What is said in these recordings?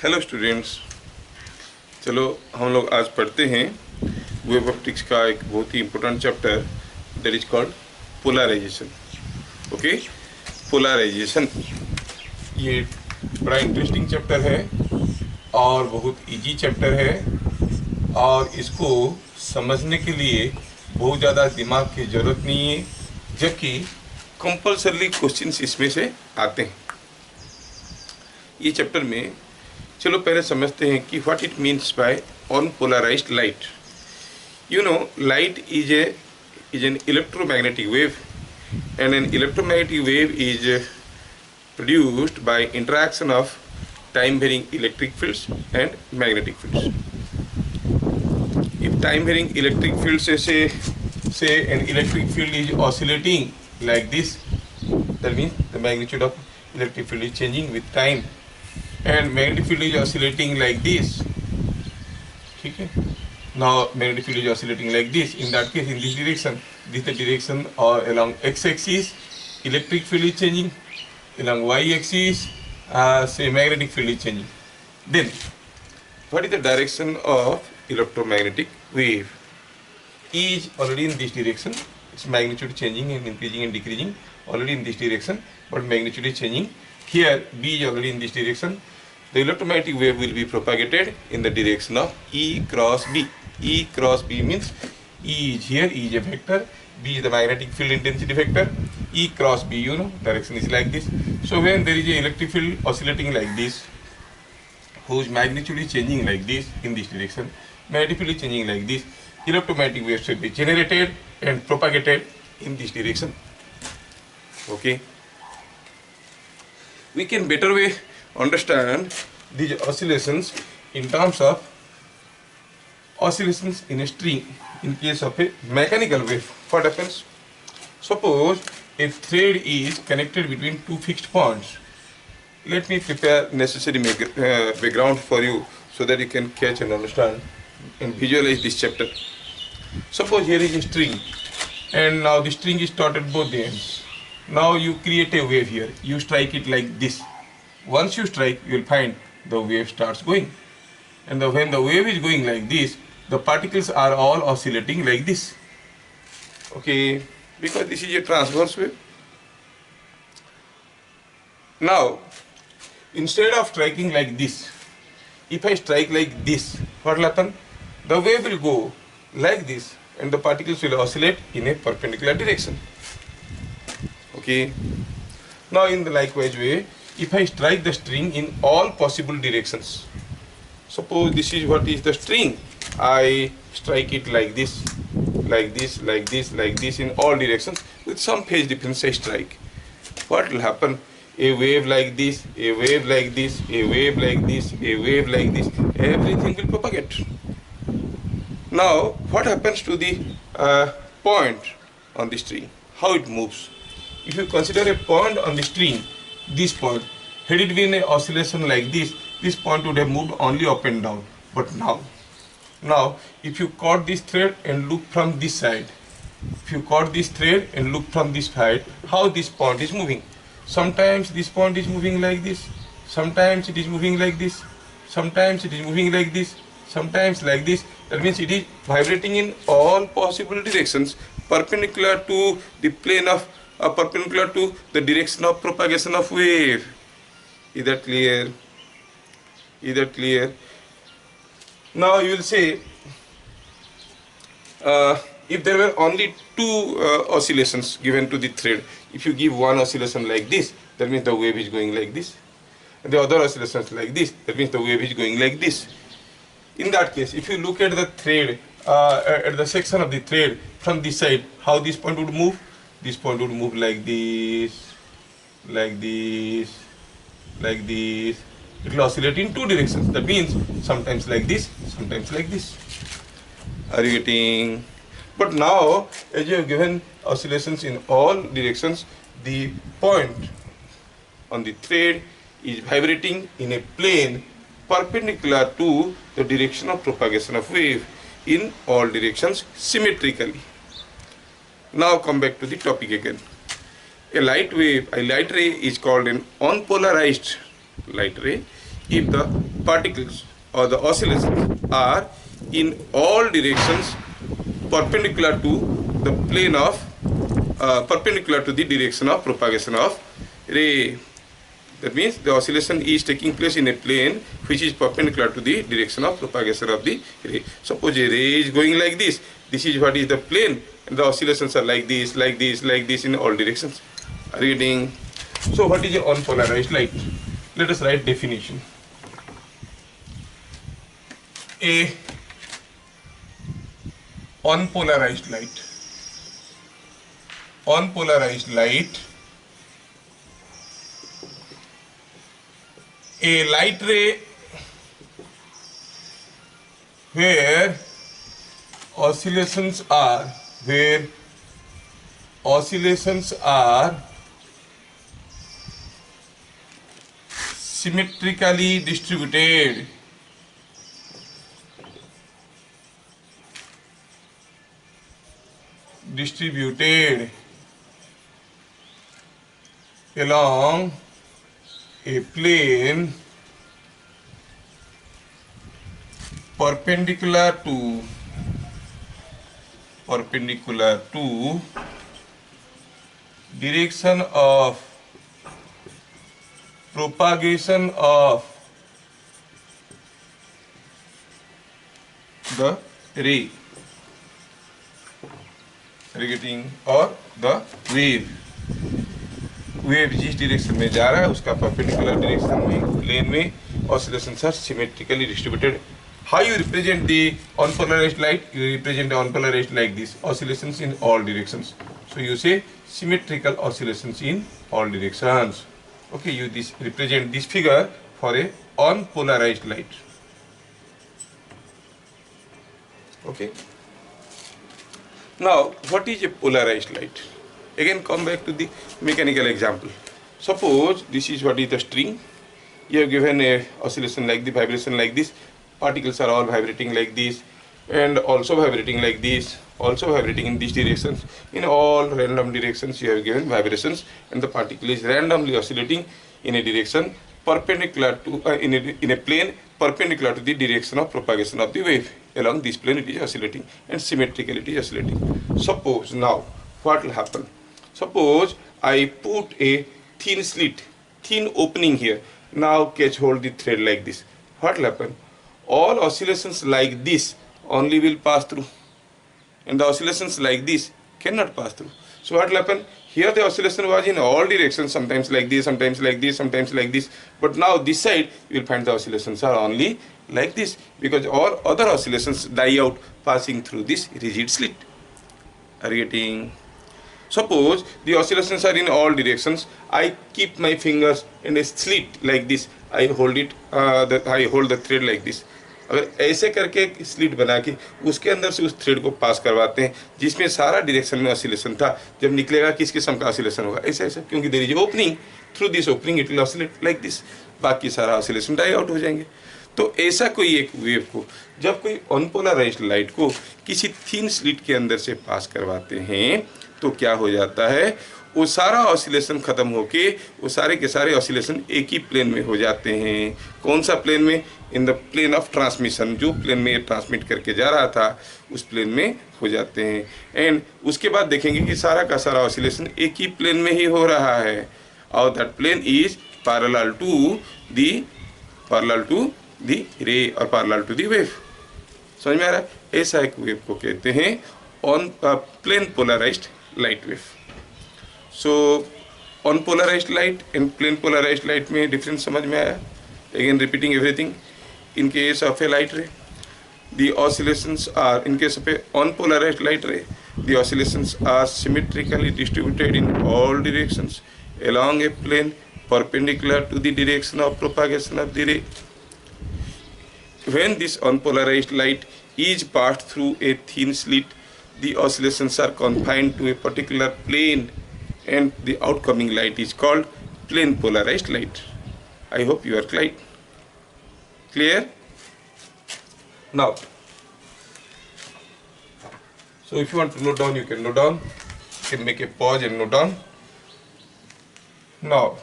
Hello students. चलो हम लोग आज पढ़ते हैं वेव ऑप्टिक्स का एक बहुत ही important chapter that is called polarization. Okay, polarization ये बड़ा इंटरेस्टिंग चैप्टर है और बहुत इजी चैप्टर है और इसको समझने के लिए बहुत ज़्यादा दिमाग की ज़रूरत नहीं है, जबकि कंपल्सरली क्वेश्चंस इसमें से आते हैं ये चैप्टर में। चलो पहले समझते हैं कि what it means by unpolarised light. You know, light is an electromagnetic wave, and an electromagnetic wave is produced by interaction of time varying electric fields and magnetic fields. If time varying electric fields say an electric field is oscillating like this, that means the magnitude of electric field is changing with time, and magnetic field is oscillating like this. ठीक है, now magnetic field is oscillating like this. In that case, in this direction, this is the direction, or along x-axis electric field is changing, along y-axis say magnetic field is changing. Then what is the direction of electromagnetic wave? E is already in this direction, its magnitude changing and increasing and decreasing already in this direction, but magnitude is changing. Here B is already in this direction. The electromagnetic wave will be propagated in the direction of E cross B. E cross B means E is here, E is a vector, B is the magnetic field intensity vector. E cross B, you know, direction is like this. So when there is a electric field oscillating like this, whose magnitude is changing like this in this direction, magnetic field is changing like this, electromagnetic wave should be generated and propagated in this direction. Okay, we can better way understand these oscillations in terms of oscillations in a string. In case of a mechanical wave, what happens? Suppose a thread is connected between two fixed points. Let me prepare necessary background for you so that you can catch and understand and visualize this chapter. Suppose here is a string, and now the string is taut at both the ends. Now you create a wave here. You strike it like this. Once you strike, you will find the wave starts going, and when the wave is going like this, the particles are all oscillating like this. Okay, because this is a transverse wave. Now, instead of striking like this, if I strike like this, what will happen? The wave will go like this, and the particles will oscillate in a perpendicular direction. Okay. Now, in the likewise way, if I strike the string in all possible directions, suppose this is what is the string, I strike it like this, like this, like this, like this in all directions with some phase difference I strike. What will happen? A wave like this, a wave like this, a wave like this, a wave like this, everything will propagate. Now, what happens to the point on the string? How it moves? If you consider a point on the string, this point, had it been an oscillation like this point would have moved only up and down. But now, if you caught this thread and look from this side, if you caught this thread and look from this side, how this point is moving? Sometimes this point is moving like this, sometimes it is moving like this, sometimes it is moving like this, sometimes like this. That means it is vibrating in all possible directions, perpendicular to the plane of, perpendicular to the direction of propagation of wave. Is that clear? Is that clear? Now you will say, if there were only two oscillations given to the thread, if you give one oscillation like this, that means the wave is going like this, and the other oscillations like this, that means the wave is going like this. In that case, if you look at the thread, at the section of the thread from this side, how this point would move? This point would move like this, like this, like this. It will oscillate in two directions. That means sometimes like this, sometimes like this. Are you getting? But now, as you have given oscillations in all directions, the point on the thread is vibrating in a plane perpendicular to the direction of propagation of wave in all directions symmetrically. Now come back to the topic again. A light ray is called an unpolarized light ray if the particles or the oscillations are in all directions perpendicular to the plane of perpendicular to the direction of propagation of ray. That means the oscillation is taking place in a plane which is perpendicular to the direction of propagation of the ray. Suppose a ray is going like this. This is what is the plane, and the oscillations are like this, like this, like this in all directions. Are you getting? So what is a unpolarized light? Let us write definition. A unpolarized light. Unpolarized light. A light ray where oscillations are symmetrically distributed along a plane perpendicular to direction of propagation of the ray. Are you getting? Or the wave. Wave जिस direction में जा रहा है उसका perpendicular direction में plane में oscillations are symmetrically distributed. How you represent the unpolarized light? You represent the unpolarized like this, oscillations in all directions. So you say symmetrical oscillations in all directions. Okay, you represent this figure for a unpolarized light. Okay. Now, what is a polarized light? Again, come back to the mechanical example. Suppose this is what is the string. You have given a oscillation like the vibration like this. Particles are all vibrating like this, and also vibrating like this, also vibrating in these directions. In all random directions, you have given vibrations, and the particle is randomly oscillating in a direction perpendicular to in a plane perpendicular to the direction of propagation of the wave. Along this plane, it is oscillating, and symmetrically it is oscillating. Suppose now, what will happen? Suppose I put a thin slit, thin opening here. Now catch hold the thread like this. What will happen? All oscillations like this only will pass through, and the oscillations like this cannot pass through. So what will happen? Here the oscillation was in all directions, sometimes like this, sometimes like this, sometimes like this. But now this side you will find the oscillations are only like this, because all other oscillations die out passing through this rigid slit. Are you getting? Suppose the oscillations are in all directions. I keep my fingers in a slit like this. I hold it. I hold the thread like this. अगर ऐसे करके एक slit बना के उसके अंदर से उस थ्रेड को पास करवाते हैं जिसमें सारा डायरेक्शन में ऑसिलेशन था, जब निकलेगा किस किस्म का ऑसिलेशन होगा? ऐसा ऐसा, क्योंकि there is opening, through this opening it will oscillate like this. बाकी सारा ऑसिलेशन डाई आउट हो जाएंगे. तो ऐसा कोई एक वेव को जब कोई अनपोलराइज्ड लाइट को किसी थिन स्लिट के अंदर से पास करवाते हैं तो क्या हो जाता है? वो सारा ऑसिलेशन खत्म होके वो सारे के सारे ऑसिलेशन एक ही प्लेन में हो जाते हैं. कौन सा प्लेन में? In the plane of transmission. जो प्लेन में ये ट्रांसमिट करके जा रहा था उस प्लेन में हो जाते हैं. एंड उसके बाद देखेंगे कि सारा का सारा ऑसिलेशन एक ही प्लेन में ही हो रहा है, और that plane is parallel to the ray और पैरेलल टू दी वेव. समझ में आ रहा है? ऐसा एक वेव को कहते हैं on plane polarised light wave. So unpolarised light and plane polarised light में डिफरेंस समझ में आया? Again repeating everything. In case of a light ray, the oscillations are, in case of a unpolarized light ray, the oscillations are symmetrically distributed in all directions along a plane perpendicular to the direction of propagation of the ray. When this unpolarized light is passed through a thin slit, the oscillations are confined to a particular plane, and the outcoming light is called plane polarized light. I hope you are clear? Now, so if you want to note down, you can note down. You can make a pause and note down. Now,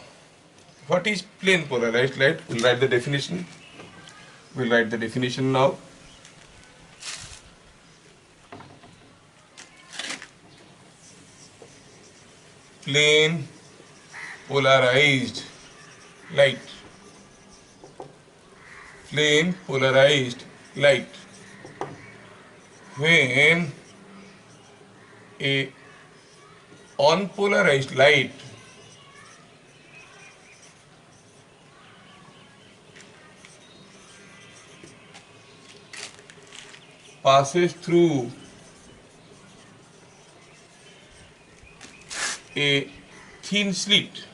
What is plane polarized light? We'll write the definition. We'll write the definition now. Plane polarized light. Plane polarized light. When a unpolarized light passes through a thin slit,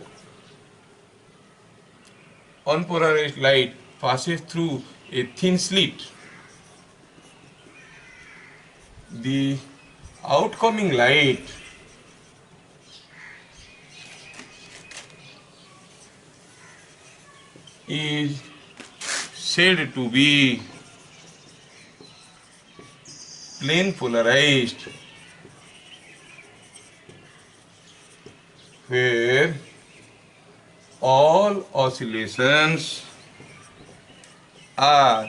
unpolarized light passes through a thin slit, the outcoming light is said to be plane polarized, where all oscillations are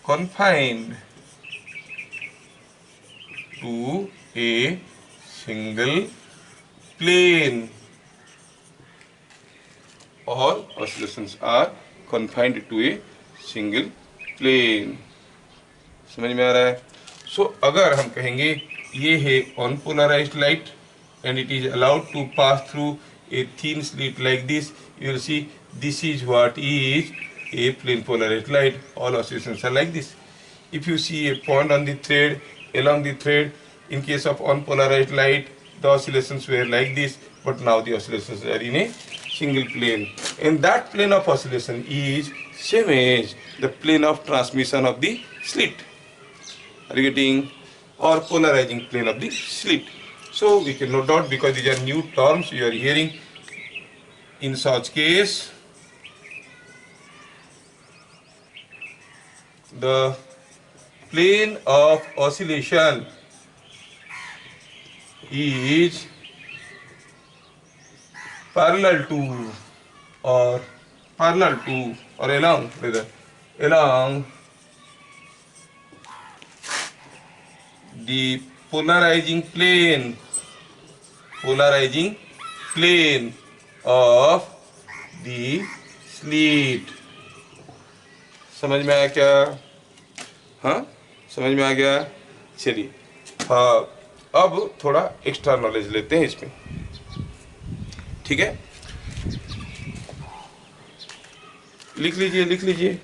confined to a single plane. All oscillations are confined to a single plane. समझ में आ रहा है? सो अगर हम कहेंगे ये है unpolarized light and it is allowed to pass through a thin slit like this, you will see this is what is a plane polarized light. All oscillations are like this. If you see a point on the thread, along the thread, in case of unpolarized light, the oscillations were like this, but now the oscillations are in a single plane. And that plane of oscillation is same as the plane of transmission of the slit. Are you getting? Or polarizing plane of the slit. So we can note out, because these are new terms you are hearing. In such case, the plane of oscillation is parallel to or along the polarizing plane of the slit. समझ में आया क्या? हाँ, समझ में आ गया? चलिए, हाँ, अब थोड़ा एक्स्ट्रा नॉलेज लेते हैं इसमें, ठीक है? लिख लीजिए